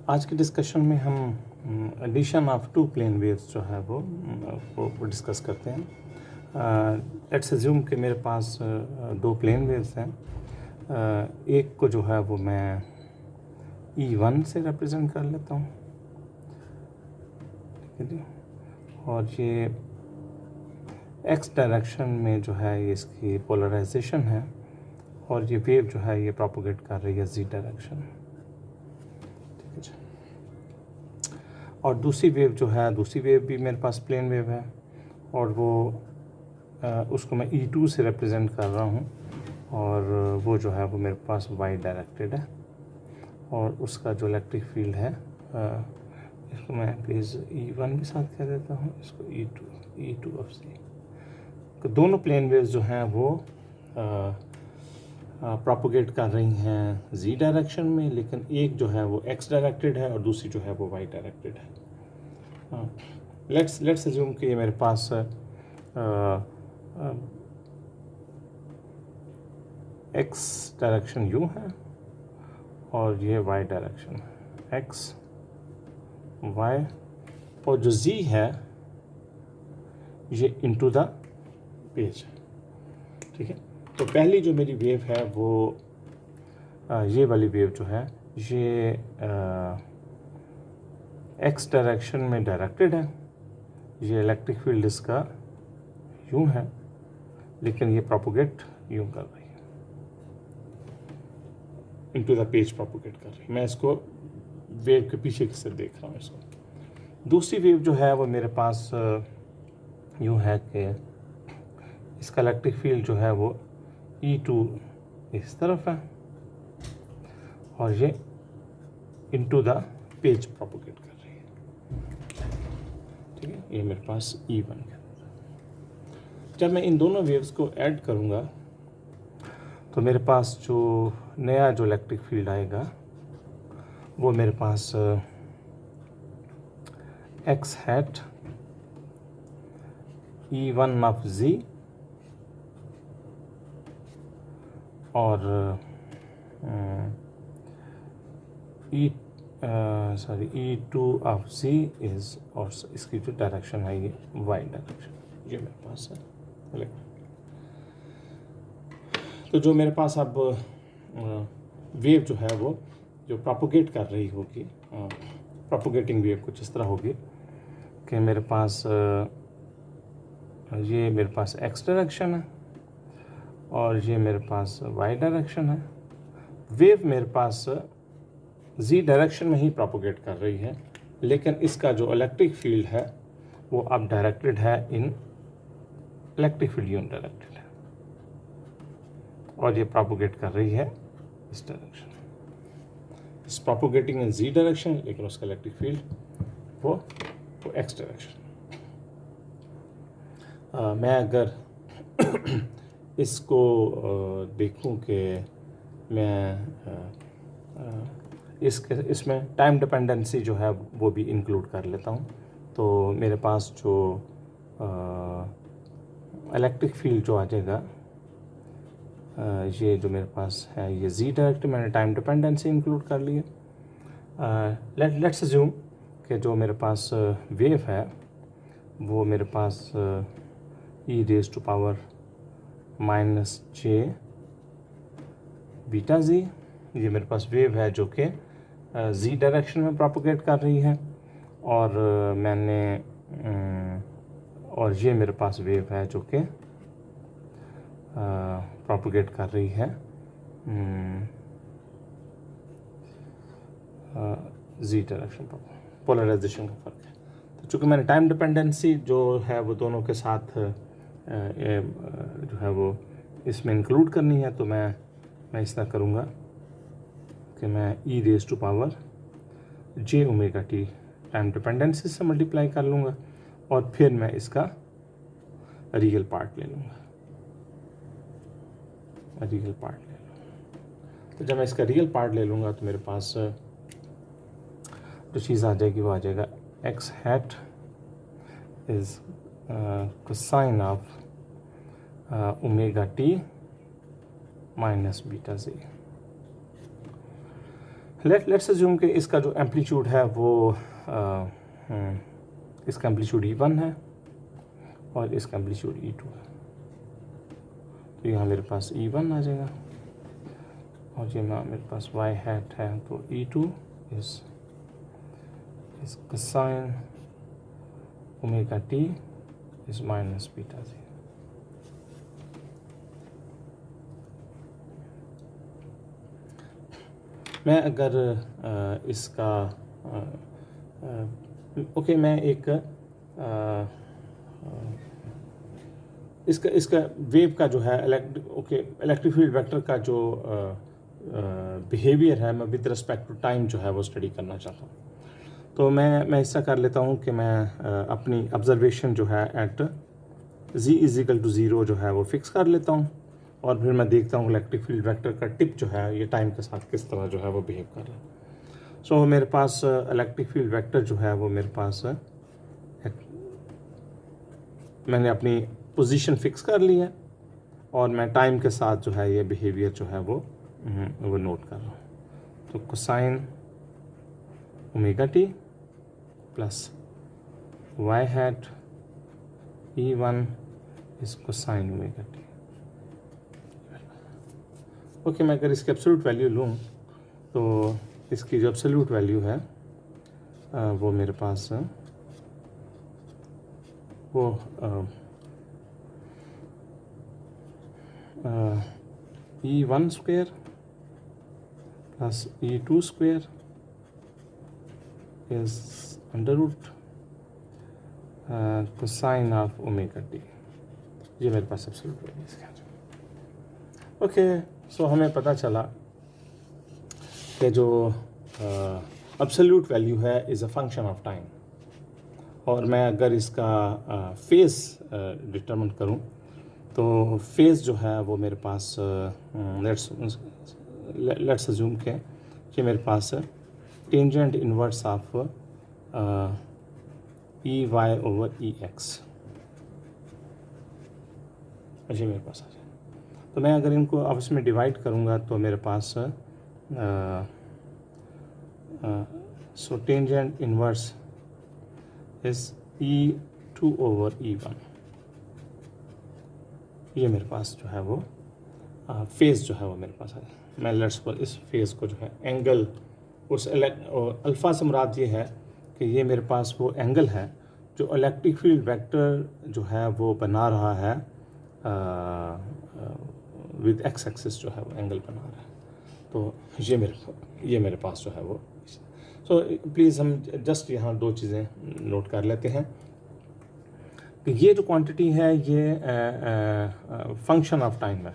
आज के डिस्कशन में हम addition of two plane waves जो है वो डिस्कस करते हैं। लेट्स अज्यूम कि मेरे पास दो प्लेन वेव्स हैं। एक को जो है वो मैं E1 से रिप्रेजेंट कर लेता हूँ, ठीक है जी। और ये x डायरेक्शन में जो है ये इसकी पोलराइजेशन है, और ये वेव जो है ये प्रोपोगेट कर रही है z डायरेक्शन, ठीक है जी। और दूसरी वेव जो है, दूसरी वेव भी मेरे पास प्लेन वेव है, और वो उसको मैं E2 से रिप्रेजेंट कर रहा हूँ, और वो जो है वो मेरे पास y डायरेक्टेड है, और उसका जो इलेक्ट्रिक फील्ड है इसको मैं प्लीज़ E1 भी साथ कह देता हूँ, इसको E2 ऑफ C। तो दोनों प्लेन वेव्स जो हैं वो प्रोपोगेट कर रही हैं z डायरेक्शन में, लेकिन एक जो है वो x डायरेक्टेड है और दूसरी जो है वो y डायरेक्टेड है। लेट्स अज्यूम कि ये मेरे पास x डायरेक्शन u है और ये y डायरेक्शन है, x y, और जो z है ये इनटू द पेज है, ठीक है। तो पहली जो मेरी वेव है वो ये वाली वेव जो है ये x डायरेक्शन में डायरेक्टेड है, ये इलेक्ट्रिक फील्ड इसका यूँ है, लेकिन ये प्रोपोगेट यूँ कर रही है, इनटू द पेज प्रोपोगेट कर रही है। मैं इसको वेव के पीछे से देख रहा हूँ इसको। दूसरी वेव जो है वो मेरे पास यूँ है कि इसका इलेक्ट्रिक फील्ड जो है वो E2 इस तरफ है, और ये इनटू द पेज प्रोपोगेट कर रही है, ठीक है। ये मेरे पास E1 है। जब मैं इन दोनों वेव्स को ऐड करूँगा तो मेरे पास जो नया जो इलेक्ट्रिक फील्ड आएगा वो मेरे पास x hat E1 of z और E2 ऑफ z इज, और इसकी जो डायरेक्शन है ये y डायरेक्शन, ये मेरे पास है। तो जो मेरे पास अब वेव जो है वो जो प्रोपोगेट कर रही होगी, प्रोपोगेटिंग वेव कुछ इस तरह होगी कि मेरे पास ये मेरे पास x डायरेक्शन है और ये मेरे पास y डायरेक्शन है। वेव मेरे पास z डायरेक्शन में ही प्रोपोगेट कर रही है, लेकिन इसका जो इलेक्ट्रिक फील्ड है वो अब डायरेक्टेड है इन इलेक्ट्रिक फील्ड यून डायरेक्टेड है, और ये प्रोपोगेट कर रही है इस डायरेक्शन, इस प्रोपोगेटिंग इन z डायरेक्शन, लेकिन उसका इलेक्ट्रिक फील्ड वो x डायरेक्शन। मैं अगर इसको देखूं कि मैं इसमें टाइम डिपेंडेंसी जो है वो भी इंक्लूड कर लेता हूं, तो मेरे पास जो इलेक्ट्रिक फील्ड जो आ जाएगा, ये जो मेरे पास है ये z डायरेक्ट, मैंने टाइम डिपेंडेंसी इंक्लूड कर ली है। लेट्स अज्यूम कि जो मेरे पास वेव है वो मेरे पास e raise to power -j beta z, ये मेरे पास वेव है जो कि z डायरेक्शन में प्रोपोगेट कर रही है, और और ये मेरे पास वेव है जो कि प्रोपोगेट कर रही है z डायरेक्शन। पोलराइजेशन का फ़र्क है। तो चूँकि मैंने टाइम डिपेंडेंसी जो है वो दोनों के साथ जो है वो इसमें इंक्लूड करनी है, तो मैं इस तरह करूँगा कि मैं e raise to power j omega t time dependency से मल्टीप्लाई कर लूँगा, और फिर मैं इसका रियल पार्ट ले लूँगा, रियल पार्ट ले लूँगा। तो जब मैं इसका रियल पार्ट ले लूँगा तो मेरे पास जो चीज़ आ जाएगी वो आ जाएगा x hat is cosine of omega t minus beta z। Let's assume कि इसका जो एम्पलीट्यूड है वो इसका एम्पलीट्यूड E1 है और इसका एम्पलीट्यूड E2 है। तो यहाँ मेरे पास E1 आ जाएगा और ये मेरे पास y हैट है, तो E2 इस cosine omega t is minus beta z. मैं अगर इसका ओके मैं एक इसका वेव का जो है इलेक्ट्रिक फील्ड वेक्टर का जो बिहेवियर है, मैं विद रिस्पेक्ट टू टाइम जो है वो स्टडी करना चाहता हूँ। तो मैं ऐसा कर लेता हूँ कि मैं अपनी ऑब्जर्वेशन जो है एट z इजिकल टू 0 जो है वो फिक्स कर लेता हूँ और फिर मैं देखता हूँ इलेक्ट्रिक फील्ड वेक्टर का टिप जो है ये टाइम के साथ किस तरह जो है वो बिहेव कर रहा है। सो मेरे पास इलेक्ट्रिक फील्ड वेक्टर जो है वो मेरे पास मैंने अपनी पोजीशन फिक्स कर ली है और मैं टाइम के साथ जो है ये बिहेवियर जो है वो नोट कर रहा हूँ। तो cosine omega T plus y hat E1 is cosine omega T. Okay, मैं अगर इसकी एब्सोल्यूट वैल्यू लूँ तो इसकी जो एब्सोल्यूट वैल्यू है वो मेरे पास वो E1 square plus E2 square is under root cosine of omega t. ये मेरे पास एब्सोल्यूट वैल्यू इसका। ओके, सो हमें पता चला कि जो एब्सोल्यूट वैल्यू है is a function of time, और मैं अगर इसका फेस डिटरमिन करूं तो फेस जो है वो मेरे पास लेट्स अज्यूम के कि मेरे पास tangent inverse of E Y over E X ये मेरे पास आ जाए। तो मैं अगर इनको आपस में डिवाइड करूँगा तो मेरे पास so tangent inverse is E2 over E1। ये मेरे पास जो है वो फेज़ जो है वो मेरे पास है। मैं लेट्स पर इस फेज़ को जो है एंगल उस अल्फ़ा से मुराद ये है कि ये मेरे पास वो एंगल है जो इलेक्ट्रिक फील्ड वेक्टर जो है वो बना रहा है विद एक्स एक्सिस जो है वो एंगल बना रहा है। तो ये मेरे पास जो है वो सो प्लीज़ हम जस्ट यहाँ दो चीज़ें नोट कर लेते हैं कि ये जो क्वांटिटी है ये फंक्शन ऑफ टाइम है।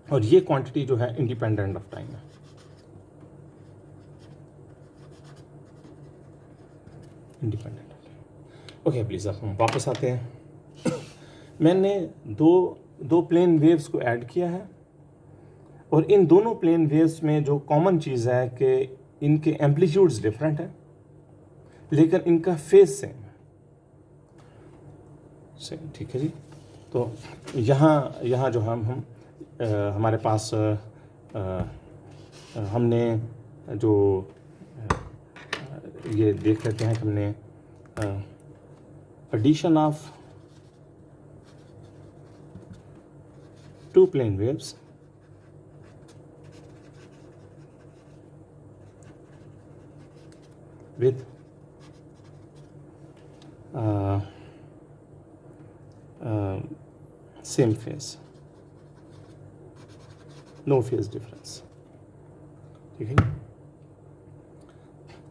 और ये क्वांटिटी जो है इंडिपेंडेंट ऑफ टाइम है। इंडिपेंडेंट। ओके, प्लीज़ अब हम वापस आते हैं। मैंने दो प्लेन वेव्स को ऐड किया है और इन दोनों प्लेन वेव्स में जो कॉमन चीज़ है कि इनके एम्पलीट्यूड्स डिफरेंट है लेकिन इनका फेज सेम। ठीक है जी। तो यहाँ जो हम हमारे पास हमने जो ये देख लेते हैं कि हमने addition of two plane waves with same phase, no phase difference। ठीक है।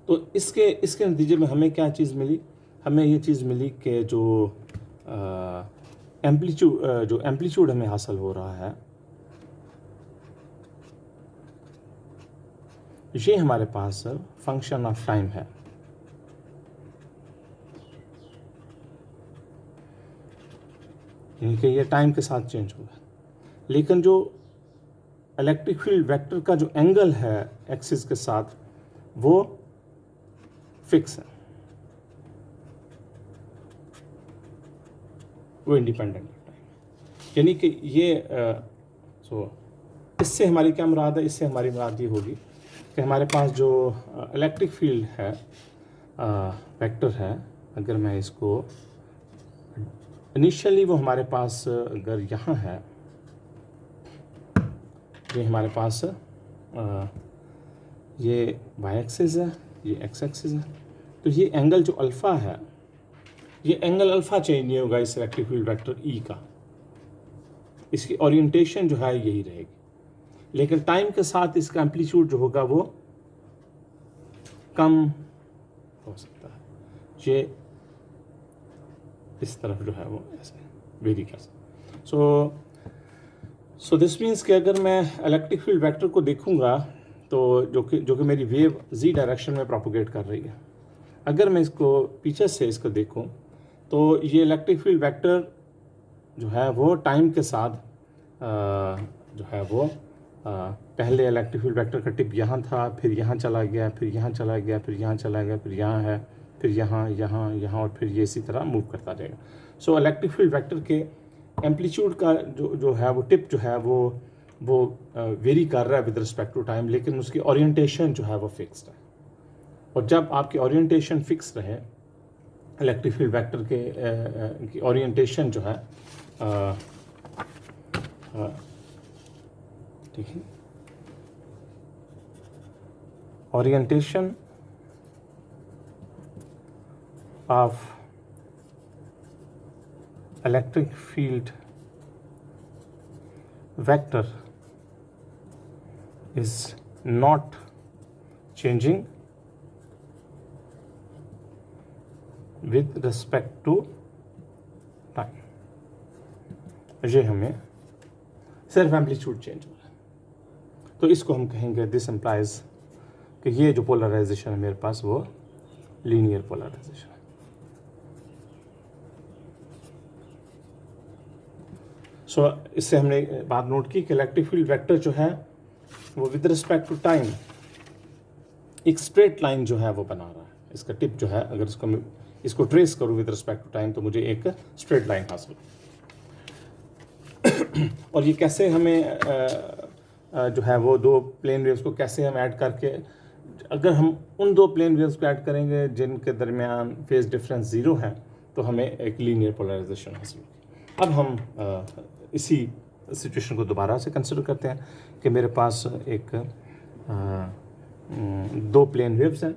तो इसके नतीजे में हमें क्या चीज़ मिली? हमें ये चीज़ मिली कि जो एम्पलीट्यूड हमें हासिल हो रहा है ये हमारे पास फंक्शन ऑफ टाइम है। यानी कि ये टाइम के साथ चेंज होगा, लेकिन जो इलेक्ट्रिक फील्ड वेक्टर का जो एंगल है एक्सिस के साथ वो फिक्स है, वो इंडिपेंडेंट है। यानी कि ये सो इससे हमारी क्या मुराद है? इससे हमारी मुराद ये होगी कि हमारे पास जो इलेक्ट्रिक फील्ड है, वेक्टर है, अगर मैं इसको इनिशियली वो हमारे पास अगर यहाँ है, ये हमारे पास ये वाई एक्सिस है, ये एक्स एक्सिस है, तो ये एंगल जो अल्फ़ा है, ये एंगल अल्फ़ा चेंज नहीं होगा इस इलेक्ट्रिक फील्ड वेक्टर ई का, इसकी ओरिएंटेशन जो है यही रहेगी, लेकिन टाइम के साथ इसका एम्पलीट्यूड जो होगा वो कम हो सकता है, ये इस तरफ जो है वो ऐसे वेरी कर सकता। सो दिस मीन्स कि अगर मैं इलेक्ट्रिक फील्ड वेक्टर को देखूंगा तो जो कि मेरी वेव जी डायरेक्शन में प्रोपोगेट कर रही है, अगर मैं इसको पीछे से इसको देखूं तो ये इलेक्ट्रिक फील्ड वेक्टर जो है वो टाइम के साथ जो है वो पहले इलेक्ट्रिक फील्ड वेक्टर का टिप यहाँ था, फिर यहाँ चला गया, फिर यहाँ चला गया, फिर यहाँ चला गया, फिर यहाँ है, फिर यहाँ यहाँ यहाँ और फिर ये इसी तरह मूव करता रहेगा। सो इलेक्ट्रिक फील्ड वेक्टर के एम्पलीट्यूड का जो है वो टिप जो है वो वेरी कर रहा है विद रिस्पेक्ट टू टाइम, लेकिन उसकी ओरिएंटेशन जो है वो फिक्स्ड है। और जब आपकी ओरिएंटेशन फिक्स रहे, इलेक्ट्रिक फील्ड वेक्टर की ओरिएंटेशन जो है ठीक है, orientation of electric field vector is not changing with respect to time। ये हमें सिर्फ एम्पलीट्यूड चेंज हो रहा है, तो इसको हम कहेंगे दिस इम्प्लाइज कि ये जो पोलराइजेशन है मेरे पास वो लीनियर पोलराइजेशन है। सो इससे हमने बात नोट की कि इलेक्ट्रिक फील्ड वेक्टर जो है वो विद रिस्पेक्ट टू टाइम एक स्ट्रेट लाइन जो है वो बना रहा है, इसका टिप जो है अगर इसको ट्रेस करूँ विद रिस्पेक्ट टू टाइम तो मुझे एक स्ट्रेट लाइन हासिल और ये कैसे हमें जो है वो दो प्लेन वेव्स को कैसे हम ऐड करके, अगर हम उन दो प्लेन वेव्स को ऐड करेंगे जिनके दरमियान फेज डिफरेंस ज़ीरो है तो हमें एक लीनियर पोलराइजेशन हासिल होगी। अब हम इसी सिचुएशन को दोबारा से कंसिडर करते हैं कि मेरे पास एक दो प्लेन वेव्स हैं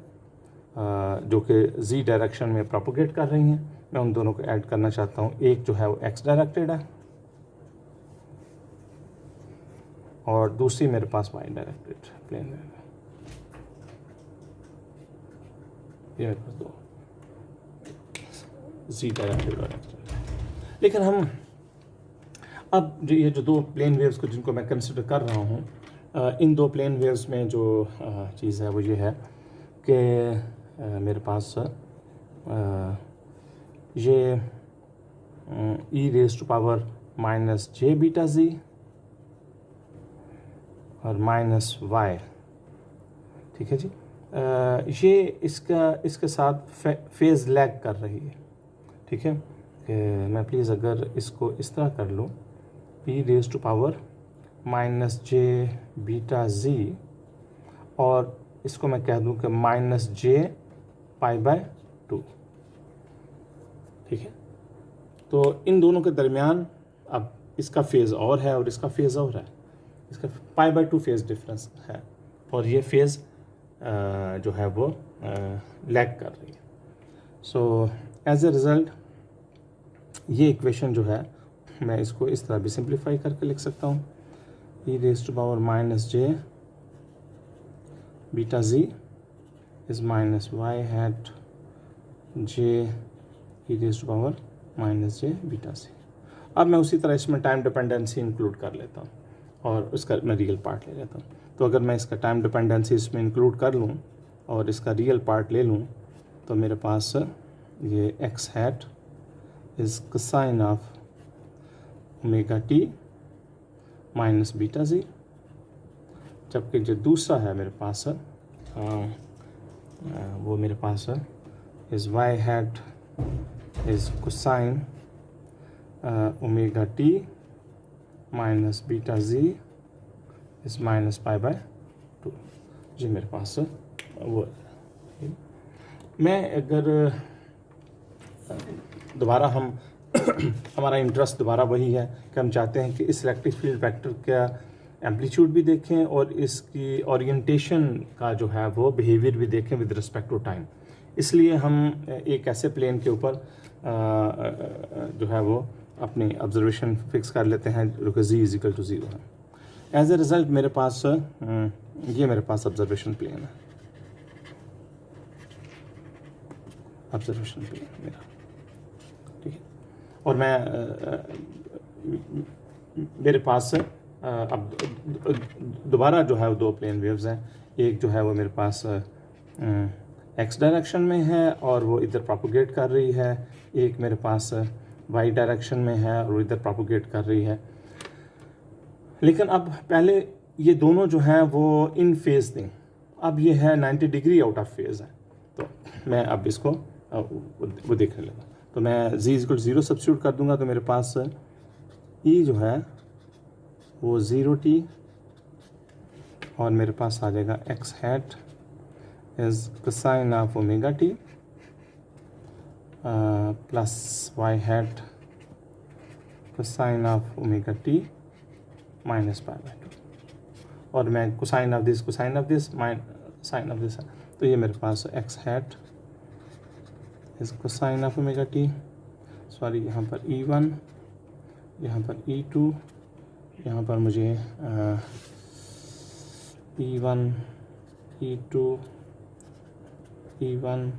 जो कि जी डायरेक्शन में प्रोपोगेट कर रही हैं। मैं उन दोनों को ऐड करना चाहता हूँ। एक जो है वो एक्स डायरेक्टेड है और दूसरी मेरे पास वाई डायरेक्टेड प्लेन वेव है। ये मेरे पास दो जी डायरेक्टेड और एक्स डायरेक्टेड। लेकिन हम अब ये जो दो प्लेन वेव्स को जिनको मैं कंसिडर कर रहा हूँ, इन दो प्लेन वेव्स में जो चीज़ है वो ये है कि मेरे पास ये E raise to power minus J beta z और माइनस वाई, ठीक है जी। ये इसके साथ फेज़ लैग कर रही है, ठीक है। मैं प्लीज़ अगर इसको इस तरह कर लूँ, E raise to power minus J beta z और इसको मैं कह दूँ कि माइनस जे पाई बाय 2, ठीक है। तो इन दोनों के दरमियान अब इसका फेज़ और है और इसका फेज़ और है, इसका पाई बाय 2 फेज़ डिफरेंस है और ये फेज़ जो है वो लैग कर रही है। सो एज ए रिज़ल्ट ये इक्वेशन जो है मैं इसको इस तरह भी सिंप्लीफाई करके लिख सकता हूँ। E raise to power minus J beta z is minus Y hat J E raise to power minus J beta C. अब मैं उसी तरह इसमें टाइम डिपेंडेंसी इंक्लूड कर लेता हूँ और उसका मैं रियल पार्ट ले लेता हूँ। तो अगर मैं इसका टाइम डिपेंडेंसी इसमें इंक्लूड कर लूँ और इसका रियल पार्ट ले लूँ तो मेरे पास ये X hat is cosine of omega T minus beta z, जबकि जो दूसरा है मेरे पास वो मेरे पास is Y hat is cosine omega T minus beta z इस माइनस पाई बाय 2। ये मेरे पास वो है। मैं अगर दोबारा हम हमारा इंटरेस्ट दोबारा वही है कि हम चाहते हैं कि इस इलेक्ट्रिक फील्ड वेक्टर का एम्पलीट्यूड भी देखें और इसकी ओरिएंटेशन का जो है वो बिहेवियर भी देखें विद रिस्पेक्ट टू टाइम। इसलिए हम एक ऐसे प्लेन के ऊपर जो है वो अपनी ऑब्जर्वेशन फिक्स कर लेते हैं जो कि z इजिकल टू 0 है। एज ए रिज़ल्ट मेरे पास ये मेरे पास ऑब्जर्वेशन प्लेन है, ऑब्जर्वेशन प्लेन मेरा, ठीक है। और मैं मेरे पास अब दोबारा जो है वो दो प्लेन वेव्स हैं। एक जो है वो मेरे पास एक्स डायरेक्शन में है और वो इधर प्रोपोगेट कर रही है, एक मेरे पास वाई डायरेक्शन में है और वो इधर प्रोपोगेट कर रही है। लेकिन अब पहले ये दोनों जो हैं वो इन फेज़ थी, अब ये है 90 डिग्री आउट ऑफ फेज़ है। तो मैं अब इसको वो देखने लगा, तो मैं z इक्वल 0 सब्स्टिट्यूट कर दूंगा, तो मेरे पास e जो है वो 0t और मेरे पास आ जाएगा x hat is cosine of omega t plus y hat cosine of omega t minus pi by 2, और मैं cosine of this sine of this है, तो ये मेरे पास x hat is cosine of omega t, sorry यहाँ पर e1, यहाँ पर e2, यहाँ पर मुझे e1 e2 e1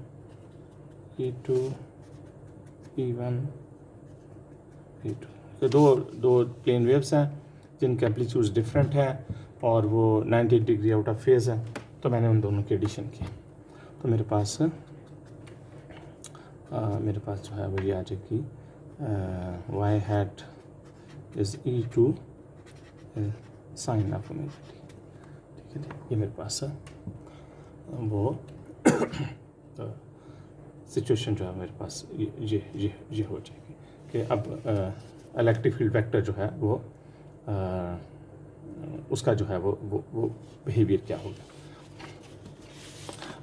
e2 e1 e2, तो दो प्लेन वेव्स हैं जिनके एम्पलीट्यूड्स डिफरेंट हैं और वो 90 डिग्री आउट ऑफ फेज़ है। तो मैंने उन दोनों की एडिशन की, तो मेरे पास जो है वो ये आ जाएगी y hat is e2 sine of omega t, ठीक है। ये मेरे पास वो सिचुएशन जो है मेरे पास ये हो जाएगी कि अब इलेक्ट्रिक फील्ड वेक्टर जो है वो उसका जो है वो बिहेवियर क्या होगा।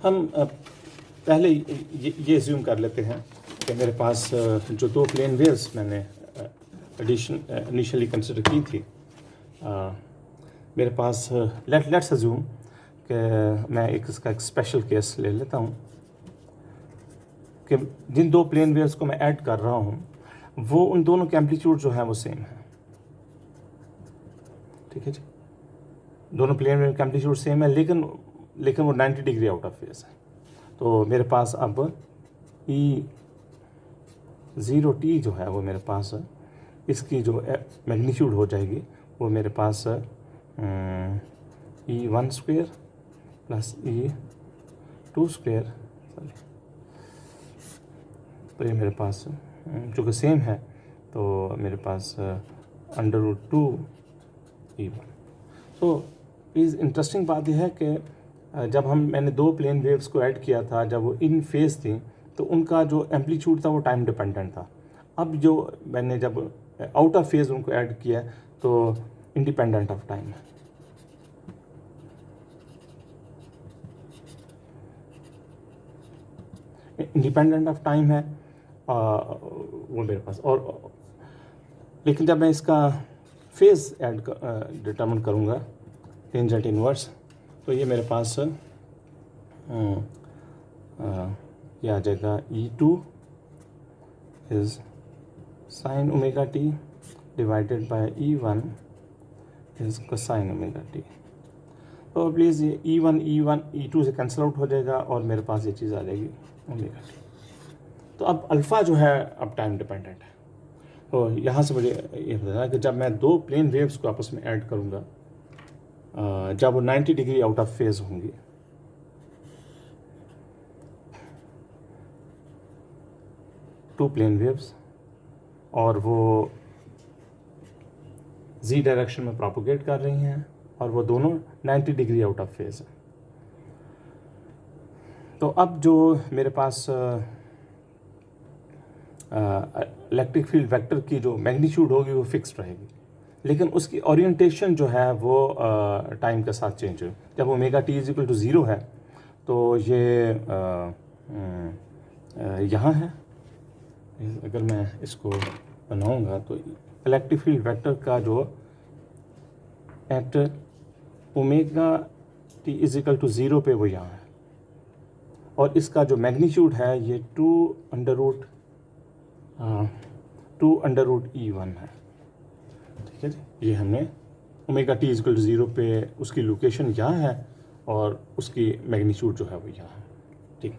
हम पहले ये एज्यूम कर लेते हैं कि मेरे पास जो दो प्लेन वेव्स मैंने इनिशियली कंसिडर की थी, मेरे पास लेट्स अज्यूम कि मैं इसका एक स्पेशल केस ले लेता हूँ कि जिन दो प्लेन वेव्स को मैं ऐड कर रहा हूँ वो उन दोनों के एम्पलीट्यूड जो है वो सेम है, ठीक है जी। दोनों प्लेन वेव का एम्पलीट्यूड सेम है, लेकिन वो 90 डिग्री आउट ऑफ फेज है। तो मेरे पास अब E0t जो है वो मेरे पास इसकी जो मैग्नीट्यूड हो जाएगी वो मेरे पास E1 square plus E2 square, sorry, तो ये मेरे पास जो कि सेम है, तो मेरे पास √2E1। तो इस इंटरेस्टिंग बात यह है कि जब मैंने दो प्लेन वेव्स को ऐड किया था, जब वो इन फेज थी, तो उनका जो एम्पलीट्यूड था वो टाइम डिपेंडेंट था। अब जो मैंने जब आउट ऑफ फेज उनको ऐड किया तो इंडिपेंडेंट ऑफ टाइम है। इंडिपेंडेंट ऑफ टाइम है वो मेरे पास, और लेकिन जब मैं इसका फेज ऐड डिटर्मिन करूँगा टेंजेंट इनवर्स, तो ये मेरे पास ये आ जाएगा E2 is sine omega t divided by E1 is cosine omega t। तो प्लीज़ ये E1 E2 से कैंसिल आउट हो जाएगा और मेरे पास ये चीज़ आ जाएगी ओमेगा t। तो अब अल्फ़ा जो है अब टाइम डिपेंडेंट है। तो यहाँ से मुझे ये पता है कि जब मैं दो प्लेन वेव्स को आपस में ऐड करूँगा, जब वो 90 डिग्री आउट ऑफ फेज होंगी, टू प्लेन वेव्स, और वो z डायरेक्शन में प्रोपोगेट कर रही हैं और वो दोनों 90 डिग्री आउट ऑफ फेज हैं, तो अब जो मेरे पास इलेक्ट्रिक फील्ड वेक्टर की जो मैग्नीट्यूड होगी वो फिक्स्ड रहेगी। लेकिन उसकी ओरिएंटेशन जो है वो टाइम के साथ चेंज हो। जब omega t is equal to zero है तो ये यहाँ है। अगर मैं इसको बनाऊंगा तो इलेक्ट्रिक फील्ड वेक्टर का जो at omega t is equal to zero पे वो यहाँ है, और इसका जो मैग्नीट्यूड है ये 2√E1 है। ठीक है जी, ये हमने omega t is equal to zero पे उसकी लोकेशन यहाँ है और उसकी मैग्नीट्यूड जो है वो यहाँ है। ठीक है।